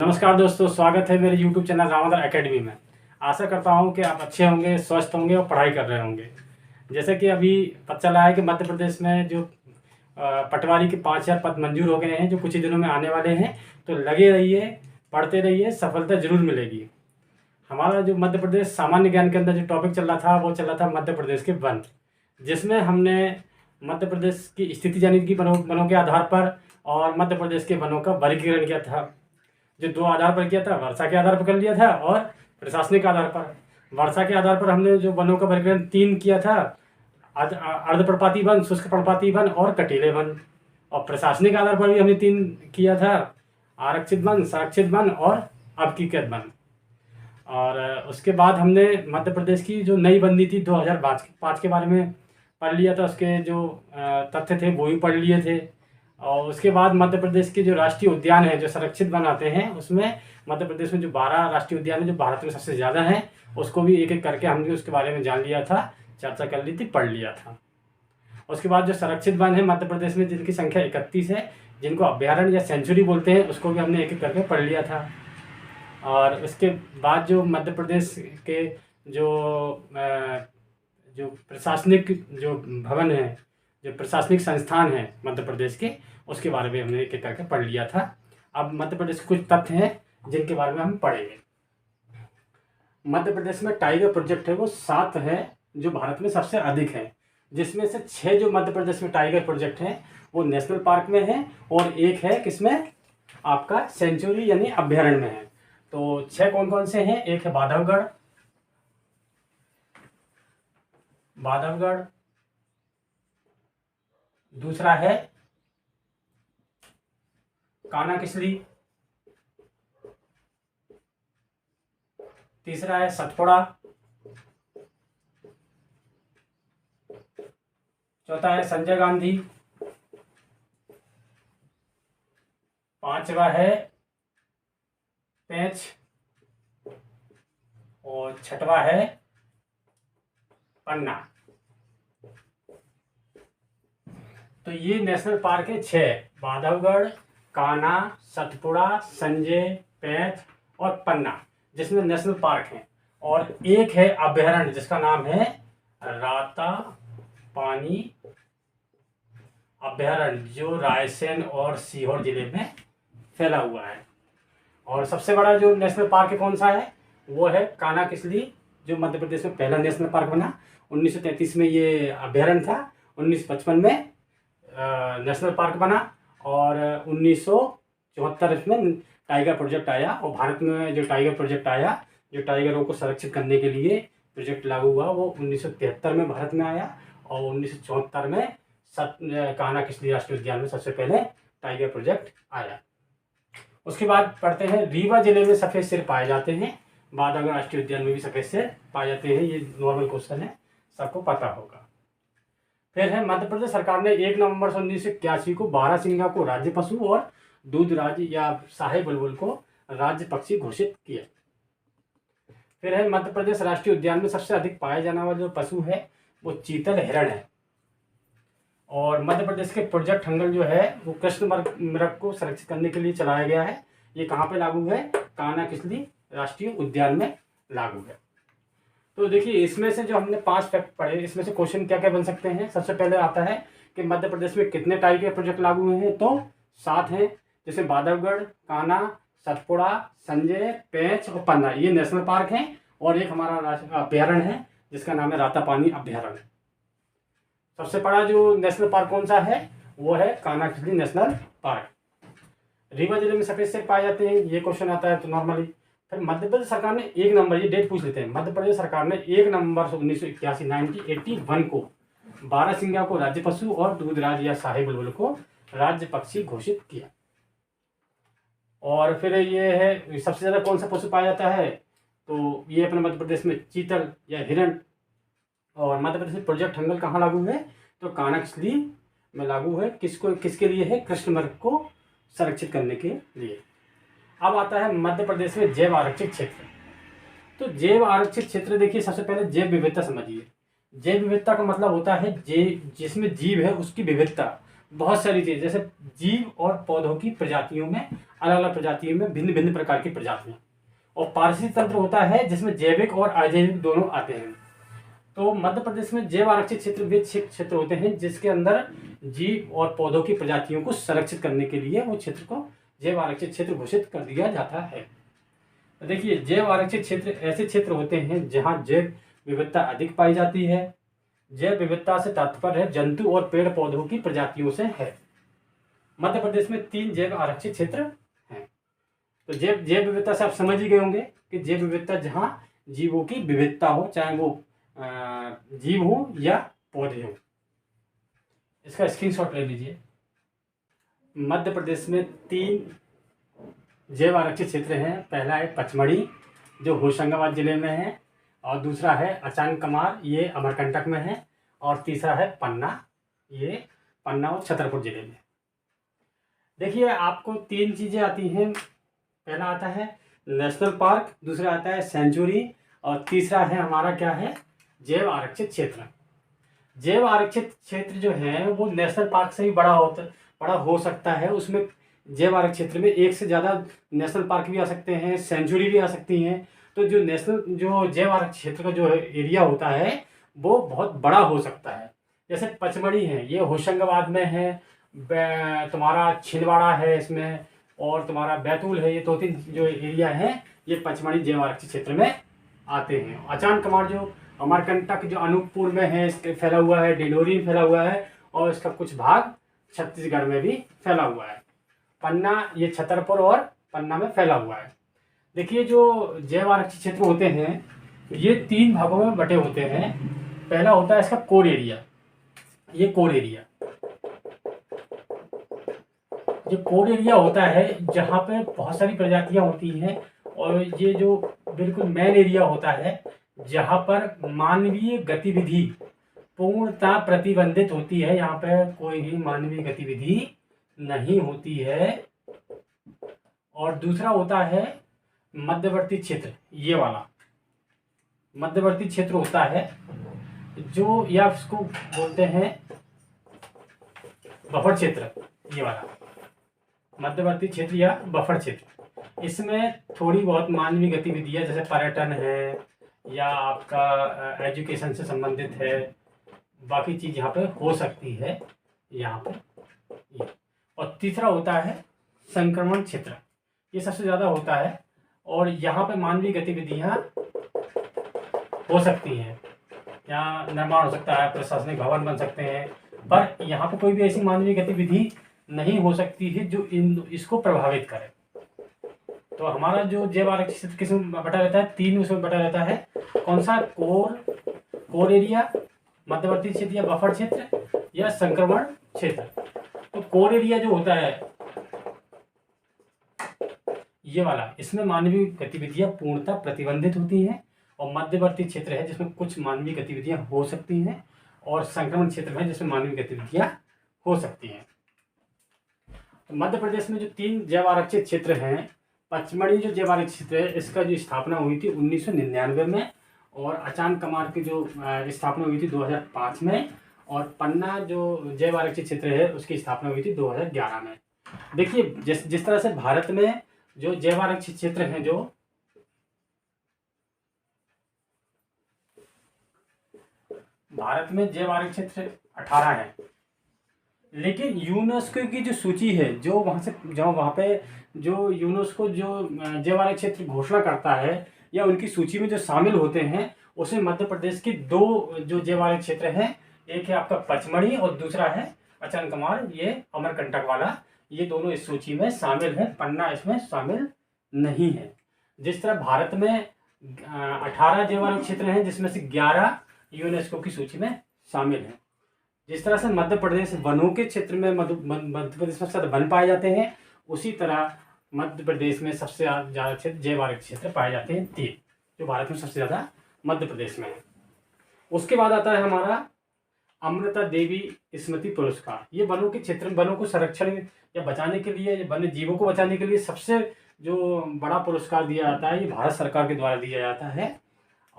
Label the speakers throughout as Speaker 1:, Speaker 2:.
Speaker 1: नमस्कार दोस्तों, स्वागत है मेरे YouTube चैनल रामाधर एकेडमी में। आशा करता हूं कि आप अच्छे होंगे, स्वस्थ होंगे और पढ़ाई कर रहे होंगे। जैसे कि अभी पता चला है कि मध्य प्रदेश में जो पटवारी के 5,000 पद मंजूर हो गए हैं, जो कुछ ही दिनों में आने वाले हैं। तो लगे रहिए, पढ़ते रहिए, सफलता जरूर मिलेगी। हमारा जो मध्य प्रदेश सामान्य ज्ञान के अंदर जो टॉपिक चल रहा था, वो चल रहा था मध्य प्रदेश के वन, जिसमें हमने मध्य प्रदेश की स्थिति जानी की वनों के आधार पर, और मध्य प्रदेश के वनों का वर्गीकरण किया था। जो दो आधार पर किया था, वर्षा के आधार पर कर लिया था और प्रशासनिक आधार पर। वर्षा के आधार पर हमने जो वनों का वर्गीकरण 3 किया था, अर्धपर्णपाती वन, शुष्क पर्णपाती वन और कटीले वन। और प्रशासनिक आधार पर भी हमने 3 किया था, आरक्षित वन, संरक्षित वन और अवकीकृत वन। और उसके बाद हमने मध्य प्रदेश की जो नई वन नीति 2005 के बारे में पढ़ लिया था। उसके जो तथ्य थे वो भी पढ़ लिए थे। और उसके बाद मध्य प्रदेश के जो राष्ट्रीय उद्यान हैं, जो संरक्षित वन आते हैं, उसमें मध्य प्रदेश में जो 12 राष्ट्रीय उद्यान हैं, जो भारत में सबसे ज़्यादा हैं, उसको भी एक एक करके हमने उसके बारे में जान लिया था, चर्चा कर ली थी, पढ़ लिया था। उसके बाद जो संरक्षित वन है मध्य प्रदेश में, जिनकी संख्या 31 है, जिनको अभ्यारण्य या सेंचुरी बोलते हैं, उसको भी हमने एक एक करके पढ़ लिया था। और उसके बाद जो मध्य प्रदेश के जो प्रशासनिक जो भवन है, जो प्रशासनिक संस्थान है मध्य प्रदेश के, उसके बारे में हमने एक एक करके पढ़ लिया था। अब मध्य प्रदेश के कुछ तथ्य हैं जिनके बारे में हम पढ़ेंगे। मध्य प्रदेश में टाइगर प्रोजेक्ट है वो 7 है, जो भारत में सबसे अधिक है, जिसमें से 6 जो मध्य प्रदेश में टाइगर प्रोजेक्ट हैं वो नेशनल पार्क में है, और एक है किसमें, आपका सेंचुरी यानी अभ्यारण्य में है। तो 6 कौन कौन से हैं? एक है बांधवगढ़, दूसरा है कानाकिसली, तीसरा है सतपुड़ा, चौथा है संजय गांधी, पांचवा है पेंच, और छठवा है पन्ना। तो ये नेशनल पार्क है 6, बांधवगढ़, कान्हा, सतपुड़ा, संजय, पेंच और पन्ना, जिसमें नेशनल पार्क है। और एक है अभ्यारण्य, जिसका नाम है राता पानी अभ्यारण्य, जो रायसेन और सीहोर जिले में फैला हुआ है। और सबसे बड़ा जो नेशनल पार्क है कौन सा है? वो है कानाकिसली, जो मध्य प्रदेश में पहला नेशनल पार्क बना। 1933 में ये अभ्यारण्य था, 1955 में नेशनल पार्क बना, और 1974 में टाइगर प्रोजेक्ट आया। और भारत में जो टाइगर प्रोजेक्ट आया, जो टाइगरों को संरक्षित करने के लिए प्रोजेक्ट लागू हुआ, वो 1973 में भारत में आया। और 1974 में कान्हाकिसली राष्ट्रीय उद्यान में सबसे पहले टाइगर प्रोजेक्ट आया। उसके बाद पढ़ते हैं, रीवा जिले में सफ़ेद शेर पाए जाते हैं, बांधवगढ़ राष्ट्रीय उद्यान में भी सफ़ेद शेर पाए जाते हैं। ये नॉर्मल क्वेश्चन है, सबको पता होगा। फिर है, मध्य प्रदेश सरकार ने 1 नवंबर 1981 को बारहसिंगा को राज्य पशु और दूधराज या शाही बुलबुल को राज्य पक्षी घोषित किया। फिर है, मध्य प्रदेश राष्ट्रीय उद्यान में सबसे अधिक पाया जाने वाला जो पशु है वो चीतल हिरण है। और मध्य प्रदेश के प्रोजेक्ट हंगल जो है वो कृष्ण मृग को संरक्षित करने के लिए चलाया गया है। ये कहाँ पे लागू है? कान्हाकिसली राष्ट्रीय उद्यान में लागू है। तो देखिए, इसमें से जो हमने 5 फैक्ट पढ़े, इसमें से क्वेश्चन क्या क्या बन सकते हैं। सबसे पहले आता है कि मध्य प्रदेश में कितने टाइगर प्रोजेक्ट लागू हुए हैं? तो 7 हैं, जैसे बांधवगढ़, कान्हा, सतपुड़ा, संजय, पेंच और पन्ना, ये नेशनल पार्क हैं। और एक हमारा अभ्यारण्य है जिसका नाम है रातापानी अभ्यारण्य। सबसे बड़ा जो नेशनल पार्क कौन सा है? वो है कान्हाकिसली नेशनल पार्क। रीवा जिले में सफेद शेर पाए जाते हैं, ये क्वेश्चन आता है तो नॉर्मली। फिर मध्य प्रदेश सरकार ने 1 नवंबर, ये डेट पूछ लेते हैं, मध्य प्रदेश सरकार ने 1 नवंबर 1981 को बारहसिंगा को राज्य पशु और दूधराज या शाही बुलबुल को राज्य पक्षी घोषित किया। और फिर ये है, सबसे ज़्यादा कौन सा पशु पाया जाता है? तो ये अपने मध्य प्रदेश में चीतल या हिरण। और मध्य प्रदेश में प्रोजेक्ट हंगल कहाँ लागू है? तो कान्हाकिसली में लागू है। किसके लिए है? कृष्ण मृग को संरक्षित करने के लिए। अब आता है मध्य प्रदेश में जैव आरक्षित क्षेत्र। तो जैव आरक्षित क्षेत्र, देखिए सबसे पहले जैव विविधता समझिए। जैव विविधता का मतलब होता है जिसमें जीव है उसकी विविधता, बहुत सारी चीज़, जैसे जीव और पौधों की प्रजातियों में, अलग अलग प्रजातियों में भिन्न भिन्न प्रकार की प्रजातियां। और पारिस्थितिक तंत्र होता है जिसमें जैविक और अजैविक दोनों आते हैं। तो मध्य प्रदेश में जैव आरक्षित क्षेत्र वे क्षेत्र होते हैं जिसके अंदर जीव और पौधों की प्रजातियों को संरक्षित करने के लिए वो क्षेत्र को जैव आरक्षित क्षेत्र घोषित कर दिया जाता है। तो देखिए, जैव आरक्षित क्षेत्र ऐसे क्षेत्र होते हैं जहाँ जैव विविधता अधिक पाई जाती है। जैव विविधता से तात्पर्य है जंतु और पेड़ पौधों की प्रजातियों से है। मध्य प्रदेश में 3 जैव आरक्षित क्षेत्र हैं। तो जैव विविधता से आप समझ ही गए होंगे कि जैव विविधता जहाँ जीवों की विविधता हो, चाहे वो जीव हो या पौधे हो। इसका स्क्रीनशॉट ले लीजिए। मध्य प्रदेश में 3 जैव आरक्षित क्षेत्र हैं। पहला है पचमढ़ी जो होशंगाबाद जिले में है, और दूसरा है अचान कमार, ये अमरकंटक में है, और तीसरा है पन्ना, ये पन्ना और छतरपुर जिले में। देखिए, आपको 3 चीज़ें आती हैं। पहला आता है नेशनल पार्क, दूसरा आता है सेंचुरी, और तीसरा है हमारा क्या है, जैव आरक्षित क्षेत्र। जैव आरक्षित क्षेत्र जो है वो नेशनल पार्क से भी बड़ा हो सकता है। उसमें जैव आरक्षित क्षेत्र में एक से ज़्यादा नेशनल पार्क भी आ सकते हैं, सेंचुरी भी आ सकती हैं। तो जो जैव आरक्षित क्षेत्र का जो एरिया होता है वो बहुत बड़ा हो सकता है। जैसे पचमढ़ी है, ये होशंगाबाद में है, तुम्हारा छिंदवाड़ा है इसमें, और तुम्हारा बैतूल है। ये 2-3 जो एरिया है ये पचमढ़ी जैव आरक्षित क्षेत्र में आते हैं। अचान कमार जो अमरकंटक जो अनूपपुर में है, इसके फैला हुआ है, डिंडोरी में फैला हुआ है, और इसका कुछ भाग छत्तीसगढ़ में भी फैला हुआ है। पन्ना ये छतरपुर और पन्ना में फैला हुआ है। देखिए, जो जैव आरक्षित क्षेत्र होते हैं ये 3 भागों में बटे होते हैं। पहला होता है इसका कोर एरिया। ये कोर एरिया, जो कोर एरिया होता है जहाँ पे बहुत सारी प्रजातियां होती हैं, और ये जो बिल्कुल मेन एरिया होता है जहाँ पर मानवीय गतिविधि पूर्णतः प्रतिबंधित होती है। यहाँ पे कोई भी मानवीय गतिविधि नहीं होती है। और दूसरा होता है मध्यवर्ती क्षेत्र, ये वाला मध्यवर्ती क्षेत्र होता है जो, या इसको बोलते हैं बफर क्षेत्र। ये वाला मध्यवर्ती क्षेत्र या बफर क्षेत्र, इसमें थोड़ी बहुत मानवीय गतिविधियां जैसे पर्यटन है या आपका एजुकेशन से संबंधित है, बाकी चीज यहाँ पे हो सकती है यहाँ पे। और तीसरा होता है संक्रमण क्षेत्र, ये सबसे ज़्यादा होता है, और यहाँ पे मानवीय गतिविधियाँ हो सकती हैं। यहाँ निर्माण हो सकता है, प्रशासनिक भवन बन सकते हैं, पर यहाँ पे कोई भी ऐसी मानवीय गतिविधि नहीं हो सकती है जो इसको प्रभावित करे। तो हमारा जो जैव आरक्षित क्षेत्र किसमें बटा रहता है, 3 उसमें बटा रहता है। कौन सा, कोर एरिया, मध्यवर्ती क्षेत्र या बफर क्षेत्र, या संक्रमण क्षेत्र। तो कोर एरिया जो होता है ये वाला, इसमें मानवीय गतिविधियां पूर्णतः प्रतिबंधित होती हैं, और मध्यवर्ती क्षेत्र है जिसमें कुछ मानवीय गतिविधियां हो सकती हैं, और संक्रमण क्षेत्र है जिसमें मानवीय गतिविधियां हो सकती हैं। तो मध्य प्रदेश में जो 3 जैव आरक्षित क्षेत्र हैं, पचमढ़ी जो जैव आरक्षित क्षेत्र है इसका जो स्थापना हुई थी 1999 में, और अचान कमार की जो स्थापना हुई थी 2005 में, और पन्ना जो जैव आरक्षित क्षेत्र है उसकी स्थापना हुई थी 2011 में। देखिए, जिस तरह से भारत में जो जैव आरक्षित क्षेत्र हैं, जो भारत में जैव आरक्षित क्षेत्र 18 है, लेकिन यूनेस्को की जो सूची है, जो वहाँ पे जो यूनेस्को जो जैव आरक्षित क्षेत्र घोषणा करता है या उनकी सूची में जो शामिल होते हैं, उसमें मध्य प्रदेश के 2 जो जैव आरक्षित क्षेत्र हैं, एक है आपका पचमढ़ी और दूसरा है अचान कमार, ये अमरकंटक वाला। ये दोनों इस सूची में शामिल है, पन्ना इसमें शामिल नहीं है। जिस तरह भारत में 18 जैव आरक्षित क्षेत्र हैं जिसमें से 11 यूनेस्को की सूची में शामिल हैं। जिस तरह से मध्य प्रदेश वनों के क्षेत्र में मध्य प्रदेश में सबसे ज़्यादा वन पाए जाते हैं, उसी तरह मध्य प्रदेश में सबसे ज़्यादा क्षेत्र जैव आरक्षित क्षेत्र पाए जाते हैं 3, जो भारत में सबसे ज़्यादा मध्य प्रदेश में है। उसके बाद आता है हमारा अमृता देवी स्मृति पुरस्कार। ये वनों के क्षेत्र में वनों को संरक्षण या बचाने के लिए, वन्य जीवों को बचाने के लिए सबसे जो बड़ा पुरस्कार दिया जाता है, ये भारत सरकार के द्वारा दिया जाता है,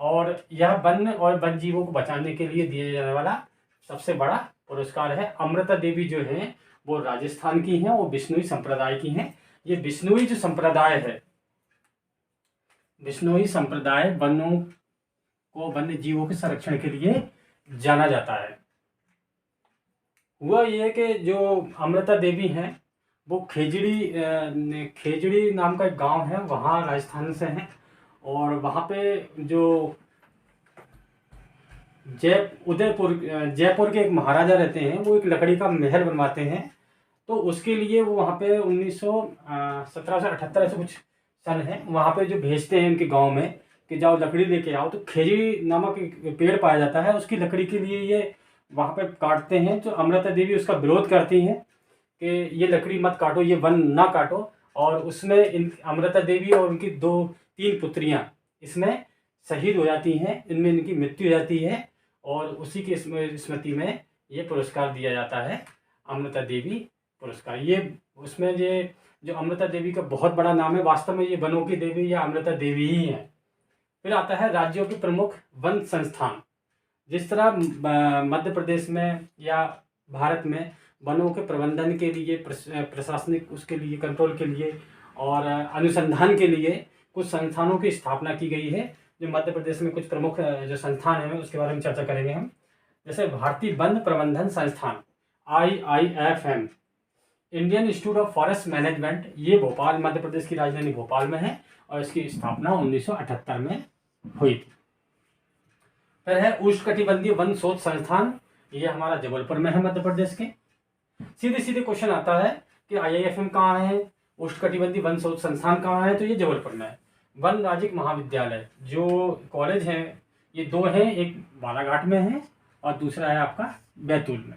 Speaker 1: और यह वन और वन जीवों को बचाने के लिए दिया जाने वाला सबसे बड़ा पुरस्कार है। अमृता देवी जो हैं वो राजस्थान की हैं, वो बिश्नोई संप्रदाय की हैं। ये बिश्नोई जो संप्रदाय है, बिश्नोई संप्रदाय वनों को, वन्य जीवों के संरक्षण के लिए जाना जाता है। हुआ ये कि जो अमृता देवी हैं वो खेजड़ी नाम का एक गांव है, वहाँ राजस्थान से हैं। और वहाँ पे जो जयपुर के एक महाराजा रहते हैं, वो एक लकड़ी का महल बनवाते हैं। तो उसके लिए वो वहाँ पे 1778 ऐसे कुछ सन है, वहाँ पे जो भेजते हैं उनके गांव में कि जाओ लकड़ी लेके आओ। तो खेजड़ी नामक एक पेड़ पाया जाता है, उसकी लकड़ी के लिए ये वहाँ पे काटते हैं। तो अमृता देवी उसका विरोध करती हैं कि ये लकड़ी मत काटो, ये वन ना काटो। और उसमें इन अमृता देवी और उनकी 2-3 पुत्रियाँ इसमें शहीद हो जाती हैं, इनमें इनकी मृत्यु हो जाती है। और उसी की स्मृति में ये पुरस्कार दिया जाता है, अमृता देवी पुरस्कार। ये उसमें ये जो अमृता देवी का बहुत बड़ा नाम है, वास्तव में ये वनों की देवी या अमृता देवी ही है। फिर आता है राज्यों के प्रमुख वन संस्थान। जिस तरह मध्य प्रदेश में या भारत में वनों के प्रबंधन के लिए, प्रशासनिक उसके लिए, कंट्रोल के लिए और अनुसंधान के लिए कुछ संस्थानों की स्थापना की गई है। जो मध्य प्रदेश में कुछ प्रमुख जो संस्थान हैं उसके बारे में चर्चा करेंगे हम। जैसे भारतीय वन प्रबंधन संस्थान IIFM, Indian institute of forest management, ये भोपाल, मध्य प्रदेश की राजधानी भोपाल में है और इसकी स्थापना 1978 में हुई थी। फिर है उष्णकटिबंधीय वन शोध संस्थान, ये हमारा जबलपुर में है, मध्य प्रदेश के। सीधे सीधे क्वेश्चन आता है कि IIFM कहाँ है, उष्णकटिबंधीय वन शोध संस्थान कहाँ है, तो ये जबलपुर में है। वन राज्य महाविद्यालय जो कॉलेज हैं ये 2 हैं, एक बालाघाट में है और दूसरा है आपका बैतूल में।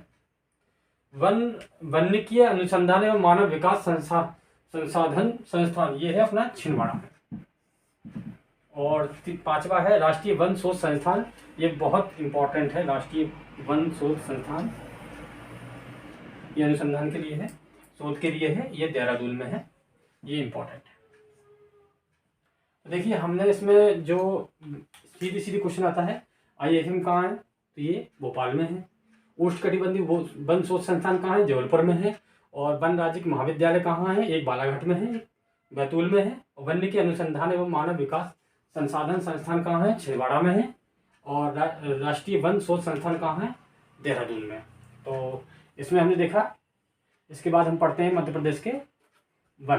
Speaker 1: वन्यकीय अनुसंधान एवं मानव विकास संसाधन संस्थान, ये है अपना छिंदवाड़ा में। और 5वां है राष्ट्रीय वन शोध संस्थान, ये बहुत इंपॉर्टेंट है। राष्ट्रीय वन शोध संस्थान ये अनुसंधान के लिए है, शोध के लिए है, ये देहरादून में है, ये इंपॉर्टेंट है। देखिए हमने इसमें जो सीधी क्वेश्चन आता है, IIFM कहाँ है, तो ये भोपाल में है। उष्णकटिबंधीय वन शोध संस्थान कहाँ है, जबलपुर में है। और वन राज्य महाविद्यालय कहाँ है, एक बालाघाट में है, बैतूल में है। वन्य के अनुसंधान एवं मानव विकास संसाधन संस्थान कहाँ है, छिंदवाड़ा में है। और राष्ट्रीय वन शोध संस्थान कहाँ है, देहरादून में। तो इसमें हमने देखा। इसके बाद हम पढ़ते हैं मध्य प्रदेश के वन।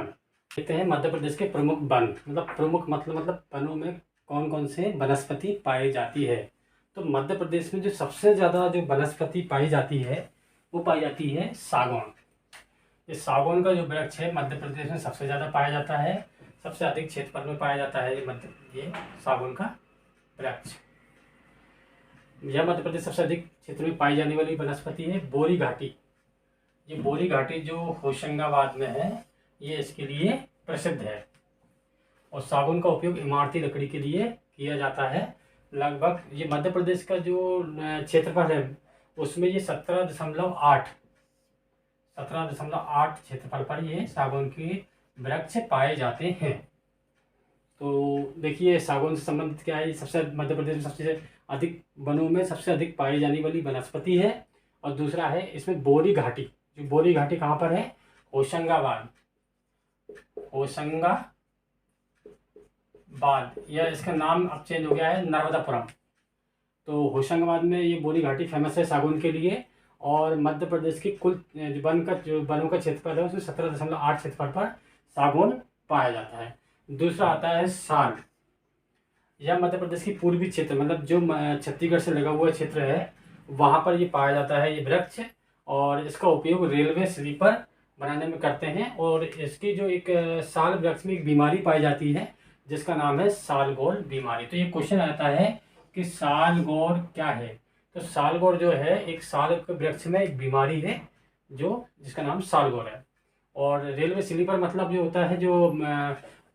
Speaker 1: देखते हैं मध्य प्रदेश के प्रमुख वन, मतलब प्रमुख मतलब वनों में कौन कौन से वनस्पति पाई जाती है। तो मध्य प्रदेश में जो सबसे ज़्यादा जो वनस्पति पाई जाती है वो पाई जाती है सागौन। इस सागौन का जो वृक्ष है मध्य प्रदेश में सबसे ज़्यादा पाया जाता है, सबसे अधिक क्षेत्रफल में पाया जाता है ये सागौन का वृक्ष। यह मध्य प्रदेश सबसे अधिक क्षेत्र में पाई जाने वाली वनस्पति है बोरी घाटी। ये बोरी घाटी जो होशंगाबाद में है ये इसके लिए प्रसिद्ध है। और सागौन का उपयोग इमारती लकड़ी के लिए किया जाता है। लगभग ये मध्य प्रदेश का जो क्षेत्रफल है उसमें ये 17.8 क्षेत्रफल पर ये सागौन के वृक्ष पाए जाते हैं। तो देखिए सागौन से संबंधित क्या है, सबसे मध्य प्रदेश में सबसे अधिक वनों में सबसे अधिक पाई जाने वाली वनस्पति है। और दूसरा है इसमें बोरी घाटी। जो बोरी घाटी कहाँ पर है, होशंगाबाद, या इसका नाम अब चेंज हो गया है नर्मदापुरम। तो होशंगाबाद में ये बोरी घाटी फेमस है सागौन के लिए। और मध्य प्रदेश की कुल जो वनों का क्षेत्रफल है उसमें 17.8 क्षेत्रफल पर सागौन पाया जाता है। दूसरा आता है साल। यह मध्य प्रदेश की पूर्वी क्षेत्र, मतलब जो छत्तीसगढ़ से लगा हुआ क्षेत्र है वहाँ पर ये पाया जाता है ये वृक्ष। और इसका उपयोग रेलवे स्लीपर बनाने में करते हैं। और इसकी जो एक साल वृक्ष में एक बीमारी पाई जाती है जिसका नाम है सालगोर बीमारी। तो ये क्वेश्चन आता है कि सालगोर क्या है। तो सालगोर जो है एक साल के वृक्ष में एक बीमारी है जिसका नाम सालगोर है। और रेलवे स्लीपर मतलब जो होता है जो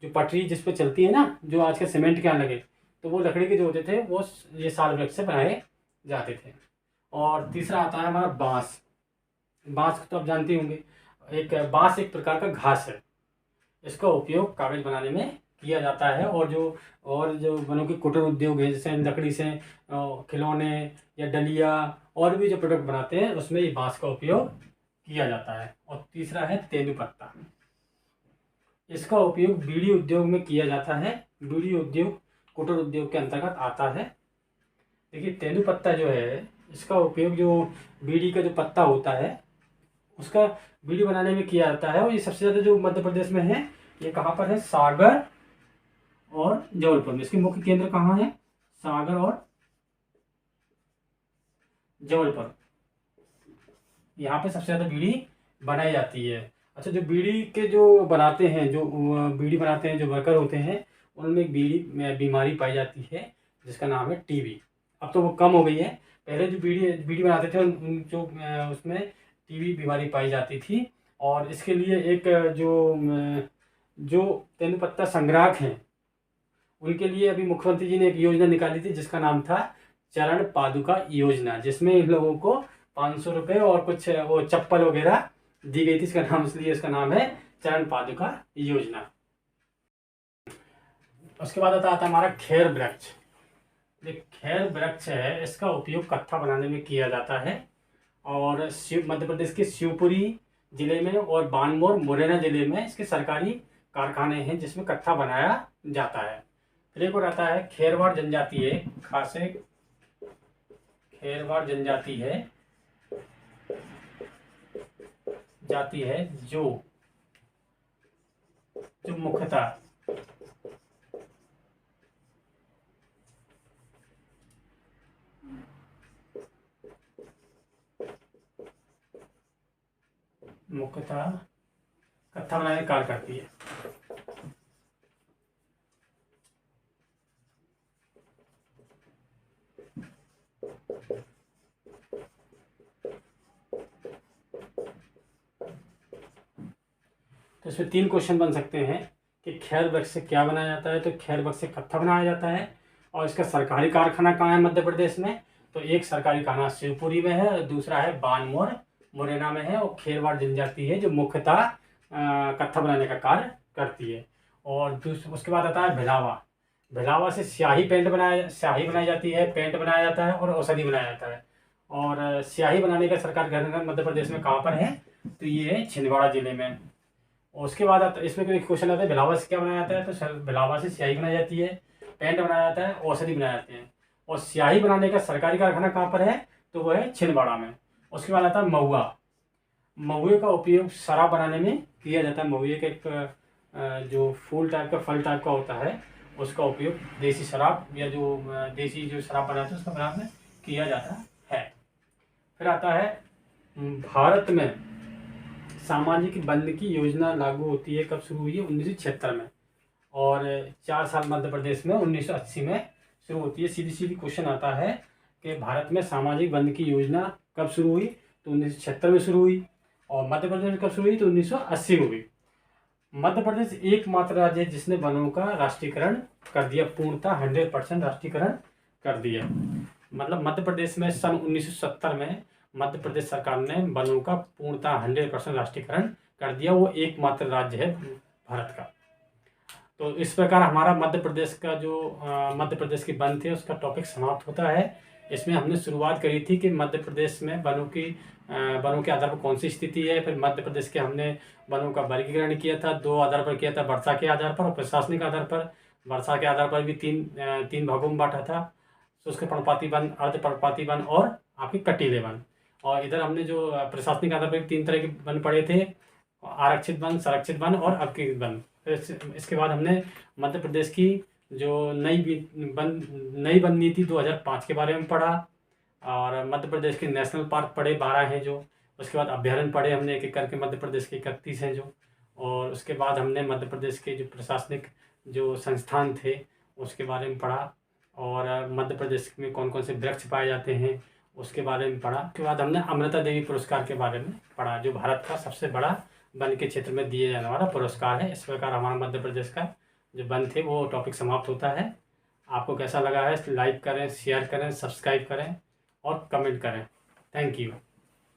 Speaker 1: पटरी जिस पे चलती है ना, जो आज के सीमेंट के यहाँ लगे, तो वो लकड़ी के जो होते थे वो ये साल वृक्ष से बनाए जाते थे। और तीसरा आता है हमारा बांस। बांस तो आप जानते होंगे, बांस एक प्रकार का घास है। इसका उपयोग कागज बनाने में किया जाता है। और जो वनों के कुटीर उद्योग है, जैसे लकड़ी से खिलौने या डलिया और भी जो प्रोडक्ट बनाते हैं उसमें ये बांस का उपयोग किया जाता है। और तीसरा है तेंदुपत्ता। इसका उपयोग बीड़ी उद्योग में किया जाता है। बीड़ी उद्योग कुटीर उद्योग के अंतर्गत आता है। देखिए तेंदुपत्ता जो है, इसका उपयोग जो बीड़ी का जो पत्ता होता है उसका बीड़ी बनाने में किया जाता है। और ये सबसे ज़्यादा जो मध्य प्रदेश में है, ये कहाँ पर है, सागर और जबलपुर में। इसके मुख्य केंद्र कहाँ है, सागर और जबलपुर, यहाँ पे सबसे ज़्यादा बीड़ी बनाई जाती है। अच्छा, जो बीड़ी के जो बनाते हैं, जो बीड़ी बनाते हैं जो वर्कर होते हैं, उनमें एक बीड़ी में बीमारी पाई जाती है जिसका नाम है टीबी। अब तो वो कम हो गई है। पहले जो बीड़ी बनाते थे जो उसमें टीबी बीमारी पाई जाती थी। और इसके लिए एक जो तेंदुपत्ता संग्राहक हैं उनके लिए अभी मुख्यमंत्री जी ने एक योजना निकाली थी जिसका नाम था चरण पादुका योजना, जिसमें इन लोगों को 500 रुपये और कुछ वो चप्पल वगैरह दी गई थी। इसका नाम, इसलिए इसका नाम है चरण पादुका योजना। उसके बाद आता हमारा खैर वृक्ष। जो खैर वृक्ष है इसका उपयोग कत्था बनाने में किया जाता है। और मध्य प्रदेश के शिवपुरी जिले में और बानमोर मुरैना जिले में इसके सरकारी कारखाने हैं जिसमें कत्था बनाया जाता है। फिर एक और आता है खेरवाड़ जनजाति है, खासे खेरवाड़ जनजाति है जो मुख्यतः कत्था बनाने का कार्य करती है। तो इसमें 3 क्वेश्चन बन सकते हैं कि खैर वृक्ष से क्या बनाया जाता है। तो खैर वृक्ष से कत्था बनाया जाता है। और इसका सरकारी कारखाना कहाँ है मध्य प्रदेश में, तो एक सरकारी कारखाना शिवपुरी में है, दूसरा है बानमोर मुरैना में है। और खेरवाड़ जनजाति है जो मुख्यतः कत्था बनाने का कार्य करती है। और उसके बाद आता है भिलावा। भिलावा से स्याही बनाई जाती है, पेंट बनाया जाता है और औषधि बनाया जाता है। और स्याही बनाने का सरकार कारखाना मध्य प्रदेश में कहाँ पर है, तो ये है छिंदवाड़ा जिले में। और उसके बाद इसमें कोई क्वेश्चन आता है भिलावा से क्या बनाया जाता है, तो भिलावा से स्याही बनाई जाती है, पेंट बनाया जाता है, औषधि बनाए जाते हैं। और स्याही बनाने का सरकारी कारखाना कहाँ पर है, तो वो है छिंदवाड़ा में। उसके बाद आता है महुआ। महुए का उपयोग शराब बनाने में किया जाता है। महुए का एक जो फूल टाइप का, फल टाइप का होता है, उसका उपयोग देसी शराब या जो देसी जो शराब बनाते हैं उसका बनाने में किया जाता है। फिर आता है भारत में सामाजिक वन की योजना लागू होती है, कब शुरू हुई है, 1976 में। और 4 साल मध्य प्रदेश में 1980 में शुरू होती है। सीधी क्वेश्चन आता है कि भारत में सामाजिक वन की योजना कब शुरू हुई, तो 1976 में शुरू हुई। और मध्य प्रदेश में कब शुरू हुई, तो 1980 में हुई। मध्य प्रदेश एकमात्र राज्य है जिसने वनों का राष्ट्रीयकरण कर दिया, पूर्णतः 100% राष्ट्रीयकरण कर दिया। मतलब मध्य प्रदेश में सन 1970 में मध्य प्रदेश सरकार ने वनों का पूर्णतः 100% राष्ट्रीयकरण कर दिया। वो एकमात्र राज्य है भारत का। तो इस प्रकार हमारा मध्य प्रदेश का जो मध्य प्रदेश के वन थे उसका टॉपिक समाप्त होता है। इसमें हमने शुरुआत करी थी कि मध्य प्रदेश में वनों के आधार पर कौन सी स्थिति है। फिर मध्य प्रदेश के हमने वनों का वर्गीकरण किया था, 2 आधार पर किया था, वर्षा के आधार पर और प्रशासनिक आधार पर। वर्षा के आधार पर भी तीन भागों में बांटा था, शुष्क पर्णपाती वन, अर्ध पर्णपाती वन और आपके कटीले वन। और इधर हमने जो प्रशासनिक आधार पर 3 तरह के वन पढ़े थे, आरक्षित वन, संरक्षित वन और अधिकृत वन। इसके बाद हमने मध्य प्रदेश की जो नई वन नीति 2005 के बारे में पढ़ा। और मध्य प्रदेश के नेशनल पार्क पढ़े, 12 हैं जो। उसके बाद अभ्यारण्य पढ़े हमने एक एक करके, मध्य प्रदेश के 31 हैं जो। और उसके बाद हमने मध्य प्रदेश के जो प्रशासनिक जो संस्थान थे उसके बारे में पढ़ा। और मध्य प्रदेश में कौन कौन से वृक्ष पाए जाते हैं उसके बारे में पढ़ा। उसके बाद हमने अमृता देवी पुरस्कार के बारे में पढ़ा, जो भारत का सबसे बड़ा वन के क्षेत्र में दिए जाने वाला पुरस्कार है। इस प्रकार हमारा मध्य प्रदेश का जो वन थे वो टॉपिक समाप्त होता है। आपको कैसा लगा है, लाइक करें, शेयर करें, सब्सक्राइब करें और कमेंट करें। Thank you.